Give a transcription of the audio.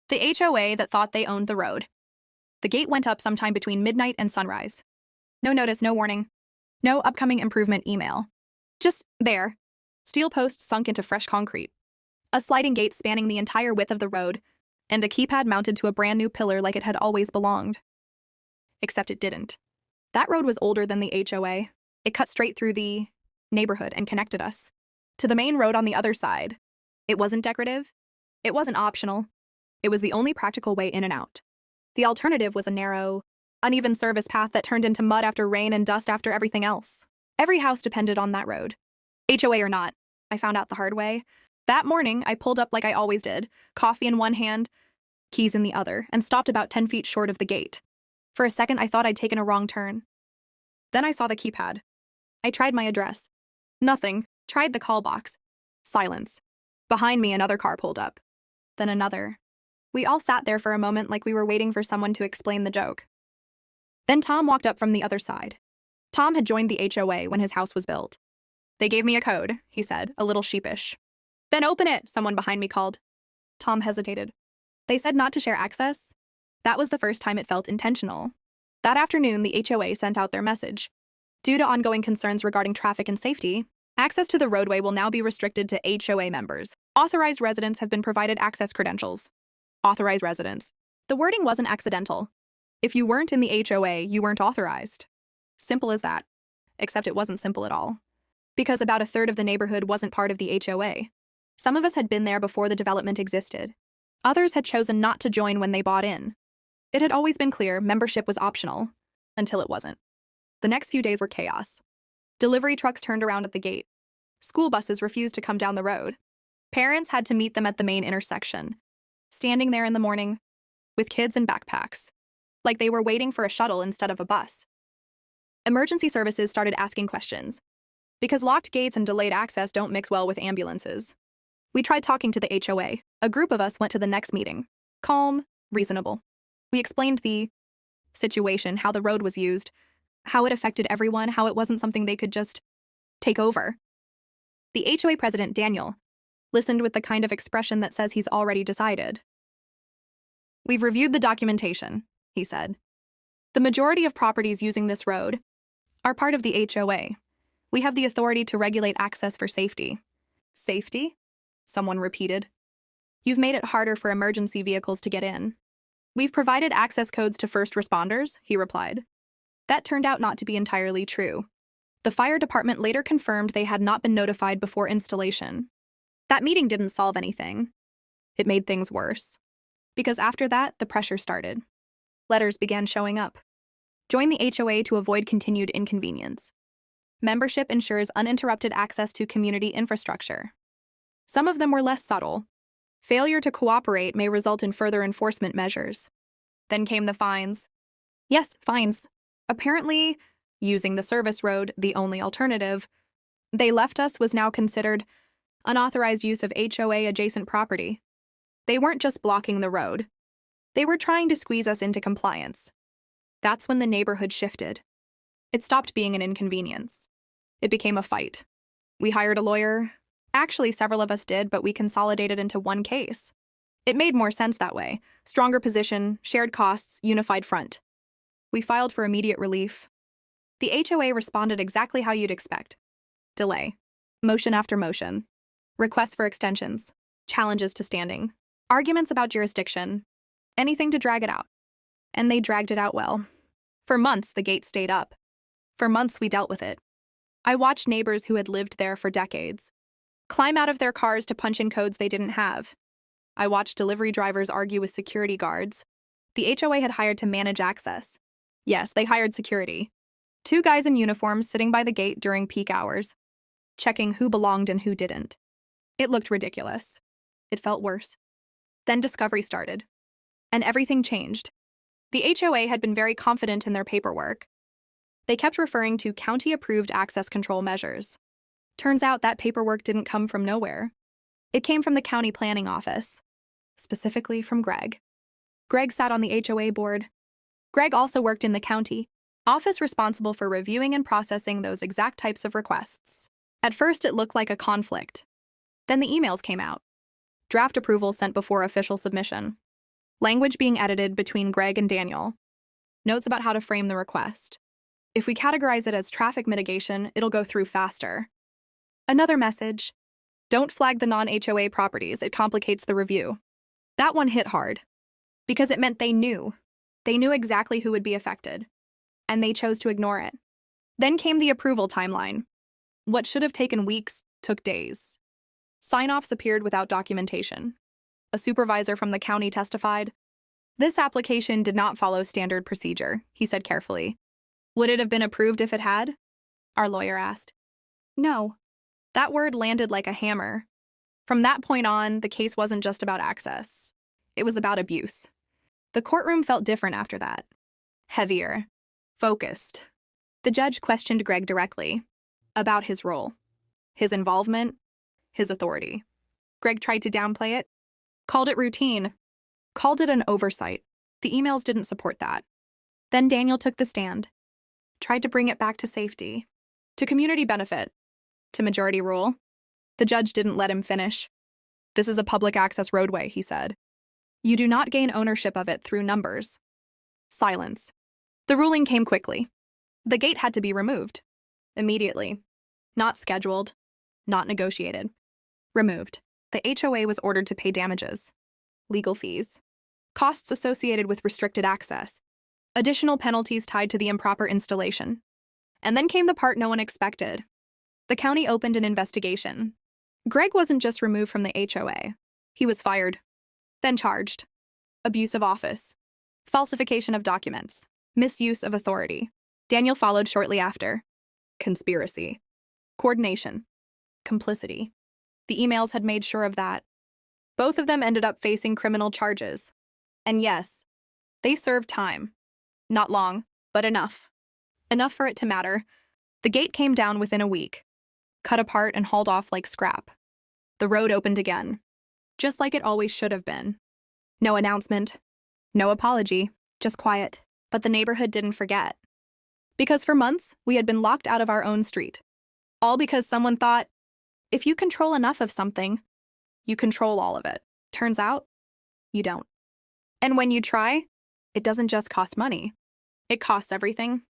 The HOA that thought they owned the road. The gate went up sometime between midnight and sunrise. No notice, no warning. No upcoming improvement email. Just there. Steel posts sunk into fresh concrete. A sliding gate spanning the entire width of the road, and a keypad mounted to a brand new pillar like it had always belonged. Except it didn't. That road was older than the HOA. It cut straight through the neighborhood and connected us to the main road on the other side. It wasn't decorative. It wasn't optional. It was the only practical way in and out. The alternative was a narrow, uneven service path that turned into mud after rain and dust after everything else. Every house depended on that road. HOA or not, I found out the hard way. That morning, I pulled up like I always did, coffee in one hand, keys in the other, and stopped about 10 feet short of the gate. For a second, I thought I'd taken a wrong turn. Then I saw the keypad. I tried my address. Nothing. Tried the call box. Silence. Behind me, another car pulled up. Then another. We all sat there for a moment like we were waiting for someone to explain the joke. Then Tom walked up from the other side. Tom had joined the HOA when his house was built. They gave me a code, he said, a little sheepish. Then open it, someone behind me called. Tom hesitated. They said not to share access. That was the first time it felt intentional. That afternoon, the HOA sent out their message. Due to ongoing concerns regarding traffic and safety, access to the roadway will now be restricted to HOA members. Authorized residents have been provided access credentials. Authorized residents. The wording wasn't accidental. If you weren't in the HOA, you weren't authorized. Simple as that. Except it wasn't simple at all. Because about a third of the neighborhood wasn't part of the HOA. Some of us had been there before the development existed. Others had chosen not to join when they bought in. It had always been clear membership was optional, until it wasn't. The next few days were chaos. Delivery trucks turned around at the gate. School buses refused to come down the road. Parents had to meet them at the main intersection, standing there in the morning, with kids and backpacks, like they were waiting for a shuttle instead of a bus. Emergency services started asking questions, because locked gates and delayed access don't mix well with ambulances. We tried talking to the HOA. A group of us went to the next meeting. Calm, reasonable. We explained the situation, how the road was used, how it affected everyone, how it wasn't something they could just take over. The HOA president, Daniel, listened with the kind of expression that says he's already decided. We've reviewed the documentation, he said. The majority of properties using this road are part of the HOA. We have the authority to regulate access for safety. Safety? Someone repeated. You've made it harder for emergency vehicles to get in. We've provided access codes to first responders, he replied. That turned out not to be entirely true. The fire department later confirmed they had not been notified before installation. That meeting didn't solve anything. It made things worse. Because after that, the pressure started. Letters began showing up. Join the HOA to avoid continued inconvenience. Membership ensures uninterrupted access to community infrastructure. Some of them were less subtle. Failure to cooperate may result in further enforcement measures. Then came the fines. Yes, fines. Apparently, using the service road, the only alternative they left us was now considered unauthorized use of HOA-adjacent property. They weren't just blocking the road. They were trying to squeeze us into compliance. That's when the neighborhood shifted. It stopped being an inconvenience. It became a fight. We hired a lawyer. Actually, several of us did, but we consolidated into one case. It made more sense that way. Stronger position, shared costs, unified front. We filed for immediate relief. The HOA responded exactly how you'd expect. Delay. Motion after motion. Requests for extensions. Challenges to standing. Arguments about jurisdiction. Anything to drag it out. And they dragged it out well. For months, the gate stayed up. For months, we dealt with it. I watched neighbors who had lived there for decades climb out of their cars to punch in codes they didn't have. I watched delivery drivers argue with security guards. The HOA had hired to manage access. Yes, they hired security. 2 guys in uniforms sitting by the gate during peak hours, checking who belonged and who didn't. It looked ridiculous. It felt worse. Then discovery started. And everything changed. The HOA had been very confident in their paperwork. They kept referring to county-approved access control measures. Turns out that paperwork didn't come from nowhere. It came from the county planning office, specifically from Greg. Greg sat on the HOA board. Greg also worked in the county office responsible for reviewing and processing those exact types of requests. At first, it looked like a conflict. Then the emails came out. Draft approval sent before official submission. Language being edited between Greg and Daniel. Notes about how to frame the request. If we categorize it as traffic mitigation, it'll go through faster. Another message. Don't flag the non-HOA properties, it complicates the review. That one hit hard, because it meant they knew. They knew exactly who would be affected, and they chose to ignore it. Then came the approval timeline. What should have taken weeks took days. Sign-offs appeared without documentation. A supervisor from the county testified. This application did not follow standard procedure, he said carefully. Would it have been approved if it had? Our lawyer asked. No. That word landed like a hammer. From that point on, the case wasn't just about access. It was about abuse. The courtroom felt different after that. Heavier. Focused. The judge questioned Greg directly about his role, his involvement, his authority. Greg tried to downplay it, called it routine, called it an oversight. The emails didn't support that. Then Daniel took the stand, tried to bring it back to safety, to community benefit, to majority rule. The judge didn't let him finish. This is a public access roadway, he said. You do not gain ownership of it through numbers. Silence. The ruling came quickly. The gate had to be removed. Immediately. Not scheduled. Not negotiated. Removed. The HOA was ordered to pay damages, legal fees, costs associated with restricted access, additional penalties tied to the improper installation. And then came the part no one expected. The county opened an investigation. Greg wasn't just removed from the HOA. He was fired, then charged. Abuse of office, falsification of documents, misuse of authority. Daniel followed shortly after. Conspiracy, coordination, complicity. The emails had made sure of that. Both of them ended up facing criminal charges. And yes, they served time. Not long, but enough. Enough for it to matter. The gate came down within a week, cut apart and hauled off like scrap. The road opened again, just like it always should have been. No announcement, no apology, just quiet. But the neighborhood didn't forget. Because for months, we had been locked out of our own street. All because someone thought, if you control enough of something, you control all of it. Turns out, you don't. And when you try, it doesn't just cost money. It costs everything.